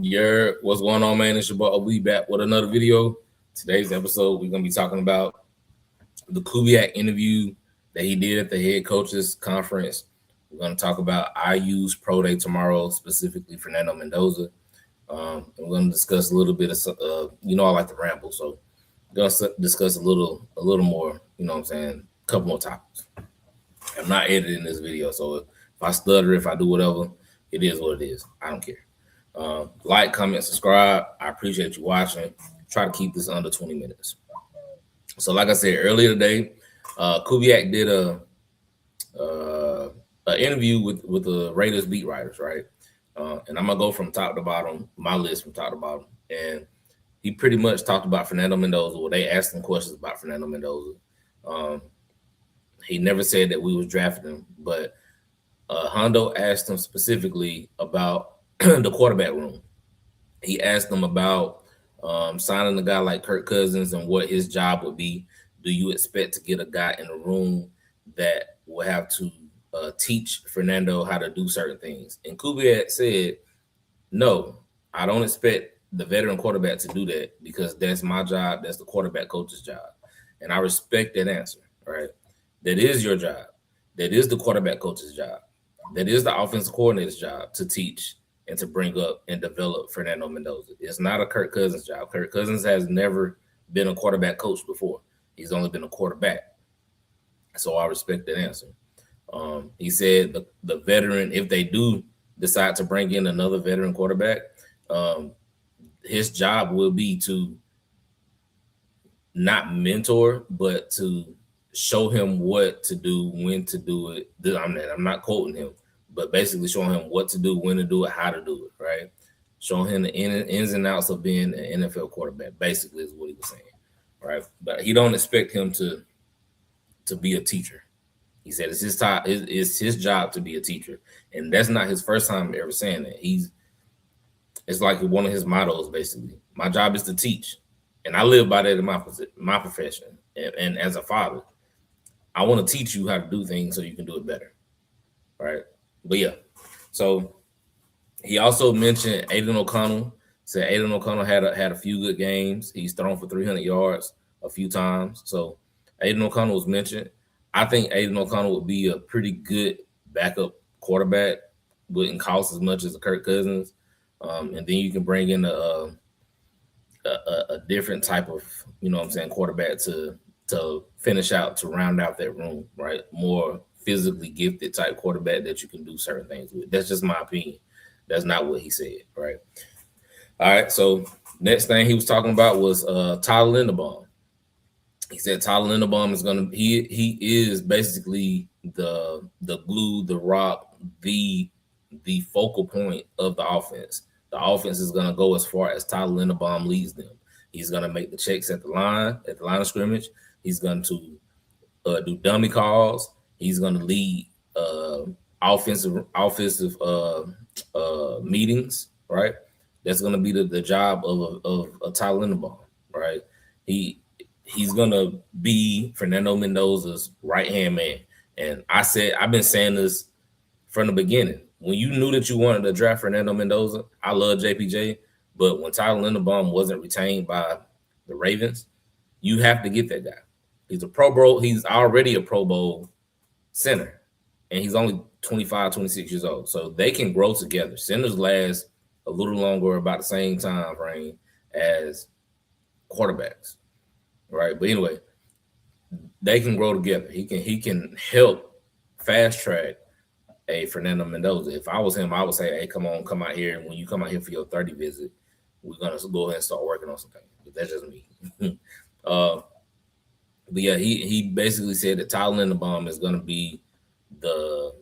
What's going on, man? It's your boy. We back with another video. Today's episode, we're gonna be talking about the Kubiak interview that he did at the head coaches conference. We're gonna talk about IU's pro day tomorrow, specifically Fernando Mendoza. And we're gonna discuss a little bit of, I like to ramble, so we're gonna discuss a little more. You know what I'm saying? A couple more topics. I'm not editing this video, so if I stutter, if I do whatever, it is what it is. I don't care. Like, comment, subscribe. I appreciate you watching. Try to keep this under 20 minutes. So, like I said earlier today, Kubiak did an interview with the Raiders beat writers, right? And I'm gonna go from top to bottom, my list from top to bottom. And he pretty much talked about Fernando Mendoza. Well, they asked him questions about Fernando Mendoza. He never said that we was drafting him, but Hondo asked him specifically about the quarterback room. He asked him about signing a guy like Kirk Cousins and what his job would be. Do you expect to get a guy in the room that will have to teach Fernando how to do certain things? And Kubiak said, no, I don't expect the veteran quarterback to do that because that's my job. That's the quarterback coach's job. And I respect that answer, right? That is your job. That is the quarterback coach's job. That is the offensive coordinator's job to teach and to bring up and develop Fernando Mendoza. It's not a Kirk Cousins job. Kirk Cousins has never been a quarterback coach before. He's only been a quarterback. So I respect that answer. He said the veteran, if they do decide to bring in another veteran quarterback, his job will be to not mentor, but to show him what to do, when to do it. I'm not quoting him, but basically showing him what to do, when to do it, how to do it, right? Showing him the ins and outs of being an NFL quarterback, basically is what he was saying, right? But he don't expect him to be a teacher. He said it's his time, it's his job to be a teacher, and that's not his first time ever saying that. It's like one of his mottos, basically. My job is to teach, and I live by that in my profession, and as a father, I want to teach you how to do things so you can do it better, right? But yeah, so he also mentioned Aiden O'Connell. Said Aiden O'Connell had a few good games. He's thrown for 300 yards a few times. So Aiden O'Connell was mentioned. I think Aiden O'Connell would be a pretty good backup quarterback. Wouldn't cost as much as a Kirk Cousins, and then you can bring in a different type of quarterback to finish out, to round out that room, right? More physically gifted type quarterback that you can do certain things with. That's just my opinion. That's not what he said, right? All right, so next thing he was talking about was Tyler Linderbaum. He said Tyler Linderbaum is gonna he is basically the glue, the rock, the focal point of the offense. The offense is gonna go as far as Tyler Linderbaum leads them. He's gonna make the checks at the line of scrimmage. He's going to do dummy calls. He's going to lead offensive meetings, right? That's going to be the job of Tyler Linderbaum, right? He's going to be Fernando Mendoza's right-hand man. And I've been saying this from the beginning. When you knew that you wanted to draft Fernando Mendoza, I love JPJ, but when Tyler Linderbaum wasn't retained by the Ravens, you have to get that guy. He's a Pro Bowl. He's already a Pro Bowl center, and he's only 25, 26 years old. So they can grow together. Centers last a little longer, about the same time frame as quarterbacks, right? But anyway, they can grow together. He can help fast track a Fernando Mendoza. If I was him, I would say, hey, come out here. And when you come out here for your 30 visit, we're going to go ahead and start working on something. But that's just me. But yeah, he basically said that Tyler Linderbaum is going to be the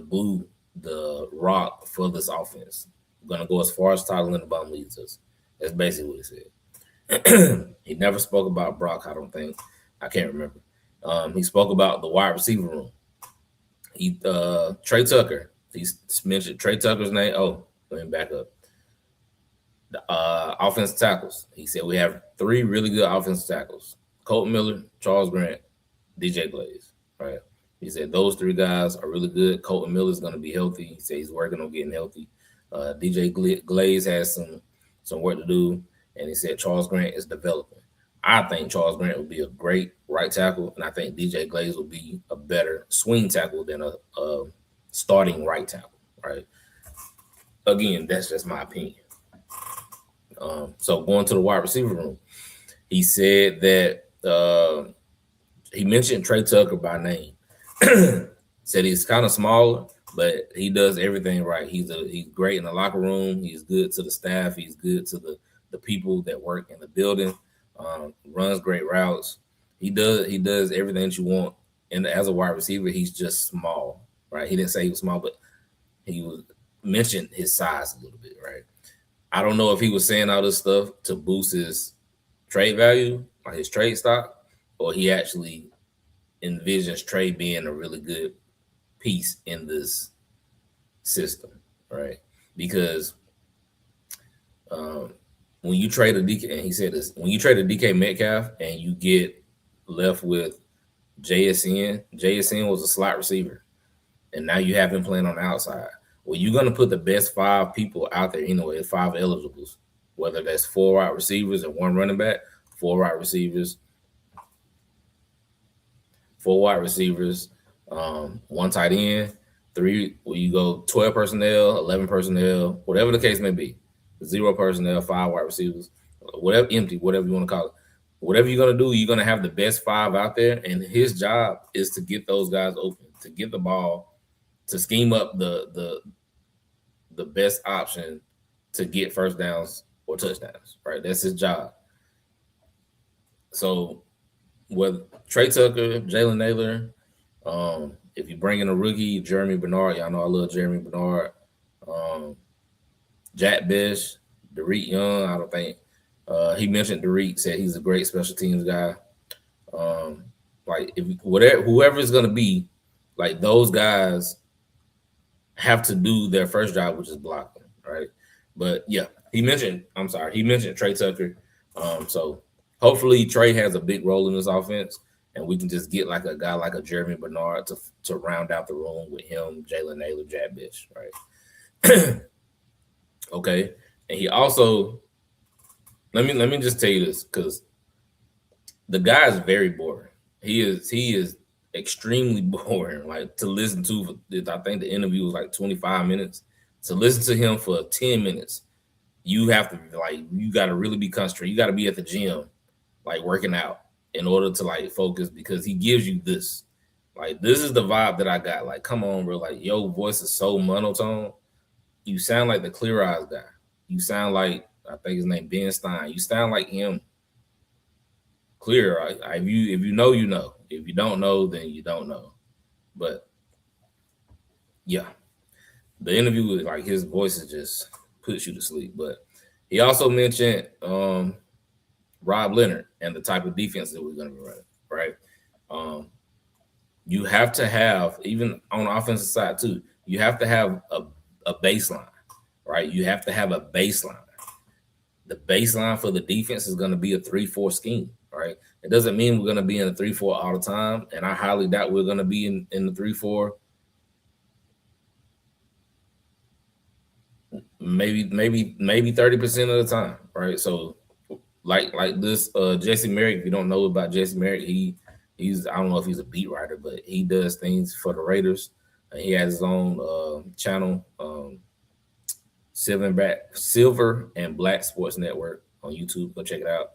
glue, the rock for this offense. We're going to go as far as Tyler Linderbaum leads us. That's basically what he said. He never spoke about Brock, I don't think. I can't remember. He spoke about the wide receiver room. Trey Tucker. He mentioned Trey Tucker's name. Oh, let me back up. The offensive tackles. He said we have 3 really good offensive tackles. Colton Miller, Charles Grant, DJ Glaze, right? He said those 3 guys are really good. Colton Miller is going to be healthy. He said he's working on getting healthy. DJ Glaze has some some work to do. And he said Charles Grant is developing. I think Charles Grant would be a great right tackle, and I think DJ Glaze will be a better swing tackle than a starting right tackle. Right. Again, that's just my opinion. So going to the wide receiver room, he said that he mentioned Trey Tucker by name. Said he's kind of smaller, but he does everything right. He's great in the locker room. He's good to the staff. He's good to the people that work in the building. Runs great routes. He does everything that you want. And as a wide receiver, he's just small, right? He didn't say he was small, but he was mentioned his size a little bit, right? I don't know if he was saying all this stuff to boost his trade value or his trade stock, or he actually envisions Trey being a really good piece in this system, right? Because when you trade a DK, and he said this, when you trade a DK Metcalf and you get left with JSN was a slot receiver, and now you have him playing on the outside. Well, you're going to put the best 5 people out there anyway, 5 eligibles, whether that's 4 wide receivers and 1 running back, 4 wide receivers, 4 wide receivers, 1 tight end, 3, where you go 12 personnel, 11 personnel, whatever the case may be, 0 personnel, 5 wide receivers, whatever, empty, whatever you want to call it. Whatever you're going to do, you're going to have the best 5 out there, and his job is to get those guys open, to get the ball, to scheme up the best option to get first downs or touchdowns, right? That's his job. So with Trey Tucker, Jalen Naylor, if you bring in a rookie, Jeremy Bernard, y'all know I love Jeremy Bernard, Jack Bish, Derek Young, I don't think he mentioned Derek, said he's a great special teams guy. Like if whoever it's gonna be, like those guys have to do their first job, which is blocking, right? But yeah, he mentioned Trey Tucker. So hopefully Trey has a big role in this offense, and we can just get like a guy like a Jeremy Bernard to round out the room with him, Jalen Naylor, Jack Bish, right? Okay. And he also, let me just tell you this, because the guy is very boring. He is extremely boring, like to listen to. I think the interview was like 25 minutes. To listen to him for 10 minutes, you have to you got to really be concentrated. You got to be at the gym, like working out, in order to like focus, because he gives you this. Like this is the vibe that I got. Like, come on, bro. Like your voice is so monotone. You sound like the Clear Eyes guy. You sound like, I think his name Ben Stein. You sound like him. Clear. Right? If you know, you know. If you don't know, then you don't know. But yeah, the interview was like his voice is just puts you to sleep. But he also mentioned Rob Leonard and the type of defense that we're going to be running. Right. You have to have, even on the offensive side too, you have to have a baseline. Right. You have to have a baseline. The baseline for the defense is going to be a 3-4 scheme. Right. It doesn't mean we're going to be in a 3-4 all the time. And I highly doubt we're going to be in the 3-4. Maybe 30% of the time. Right. So like this Jesse Merrick, if you don't know about Jesse Merrick, he's I don't know if he's a beat writer, but he does things for the Raiders. He has his own channel, Silver and Black Sports Network on YouTube. Go check it out.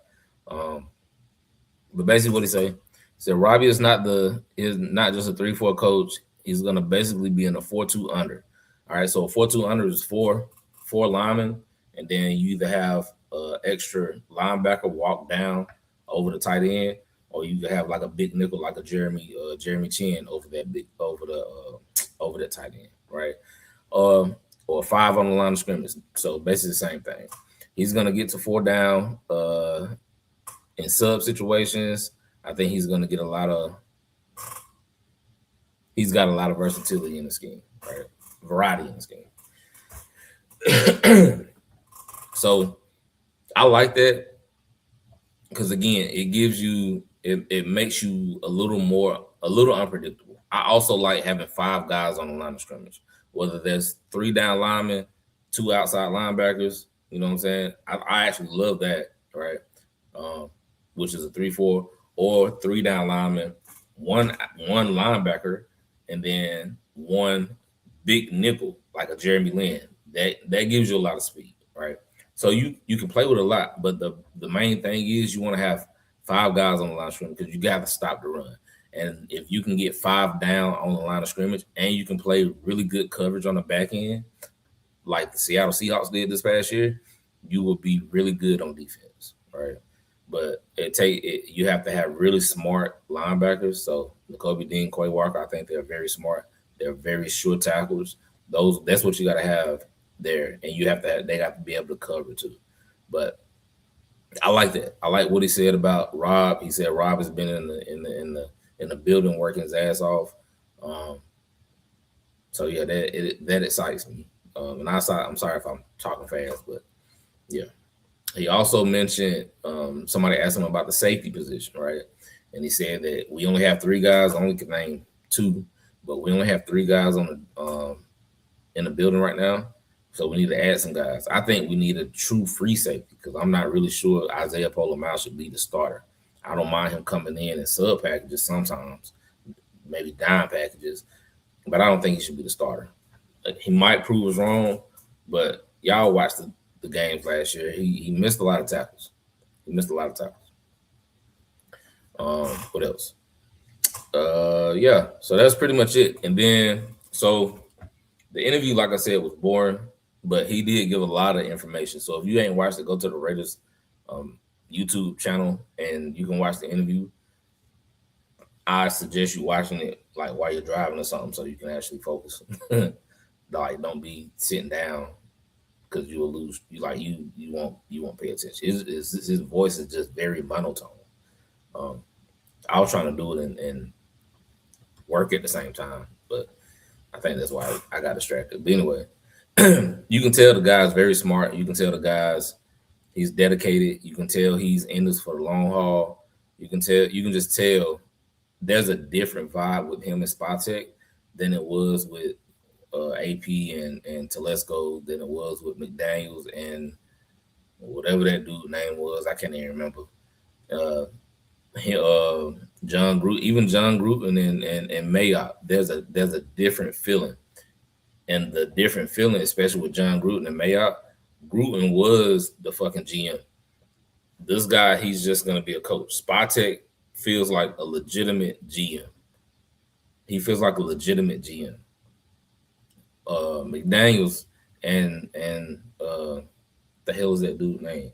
But basically, what he said Robbie is not just a 3-4 coach. He's gonna basically be in a 4-2 under. All right, so a 4-2 under is four linemen, and then you either have extra linebacker walk down over the tight end, or you can have like a big nickel, like a Jeremy Chin over that tight end, right? Or 5 on the line of scrimmage. So basically the same thing. He's gonna get to 4 down in sub situations. I think he's gonna get he's got a lot of versatility in the scheme, right? Variety in the scheme. So I like that, because again, it gives you, it makes you a little unpredictable. I also like having 5 guys on the line of scrimmage, whether there's 3 down linemen, 2 outside linebackers, You know what I'm saying? I actually love that, right? Which is a 3-4 or 3 down lineman, one linebacker, and then one big nickel like a Jeremy Lin. That gives you a lot of speed, right? So you can play with a lot, but the main thing is you want to have 5 guys on the line of scrimmage because you got to stop the run. And if you can get 5 down on the line of scrimmage and you can play really good coverage on the back end, like the Seattle Seahawks did this past year, you will be really good on defense, right? But you have to have really smart linebackers. So Nakobe Dean, Quay Walker, I think they're very smart. They're very sure tacklers. That's what you got to have there, and they have to be able to cover too. But I like that. I like what he said about Rob. He said Rob has been in the building working his ass off. So yeah, that excites me. And I'm sorry if I'm talking fast, but yeah. He also mentioned somebody asked him about the safety position, right? And he said that we only have 3 guys. I only can name 2, but we only have 3 guys on the in the building right now. So we need to add some guys. I think we need a true free safety because I'm not really sure Isaiah Polamau should be the starter. I don't mind him coming in sub packages sometimes, maybe dime packages, but I don't think he should be the starter. He might prove us wrong, but y'all watched the games last year. He missed a lot of tackles. What else? Yeah, so that's pretty much it. And then, so the interview, like I said, was boring, but he did give a lot of information. So if you ain't watched it, go to the Raiders YouTube channel and you can watch the interview. I suggest you watching it like while you're driving or something so you can actually focus. Like, don't be sitting down because you'll lose. You won't pay attention. His voice is just very monotone. I was trying to do it and work at the same time, but I think that's why I got distracted. But anyway, you can tell the guy's very smart. You can tell the guy's he's dedicated. You can tell he's in this for the long haul. You can just tell there's a different vibe with him and Spatek than it was with AP and Telesco, than it was with McDaniels and whatever that dude's name was. I can't even remember. John Gruden and Mayock. There's a different feeling, and the different feeling, especially with John Gruden and Mayock. Gruden was the fucking GM. This guy, he's just gonna be a coach. Spatek feels like a legitimate GM. He feels like a legitimate GM. McDaniels and the hell is that dude's name?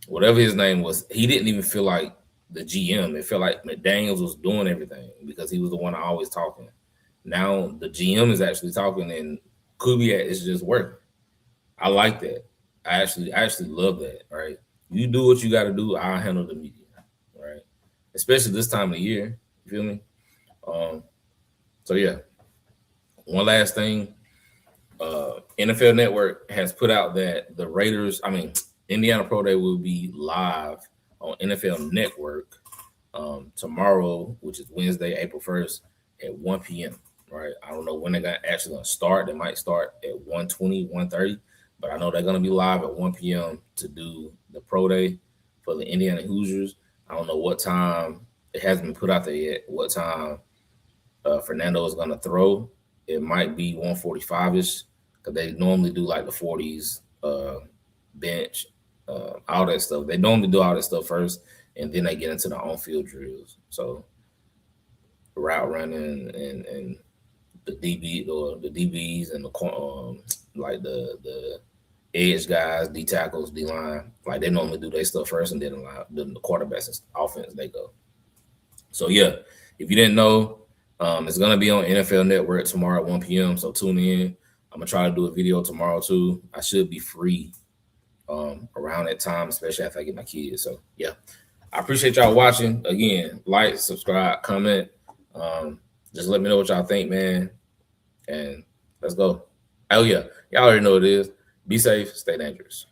Whatever his name was, he didn't even feel like the GM. It felt like McDaniels was doing everything because he was the one always talking. Now the GM is actually talking and Kubiak is just working. I like that. I actually love that, right? You do what you got to do. I'll handle the media, right? Especially this time of the year. You feel me? So yeah. One last thing. NFL Network has put out that the Indiana Pro Day will be live on NFL Network tomorrow, which is Wednesday, April 1st at 1 p.m. Right? I don't know when they're actually going to start. They might start at 1:20, 1:30, but I know they're going to be live at 1 p.m. to do the Pro Day for the Indiana Hoosiers. I don't know what time. It hasn't been put out there yet. What time Fernando is going to throw. It might be 1:45-ish because they normally do like the 40s bench, all that stuff. They normally do all that stuff first, and then they get into the on-field drills. So route running and the DB or the DBs and the like the edge guys, D tackles, D line, like they normally do their stuff first, and then the quarterbacks and offense they go. So yeah, if you didn't know, it's gonna be on NFL Network tomorrow at 1 p.m. So tune in. I'm gonna try to do a video tomorrow too. I should be free around that time, especially after I get my kids. So yeah, I appreciate y'all watching. Again, like, subscribe, comment. Just let me know what y'all think, man. And let's go. Oh yeah, y'all already know what it is. Be safe, stay dangerous.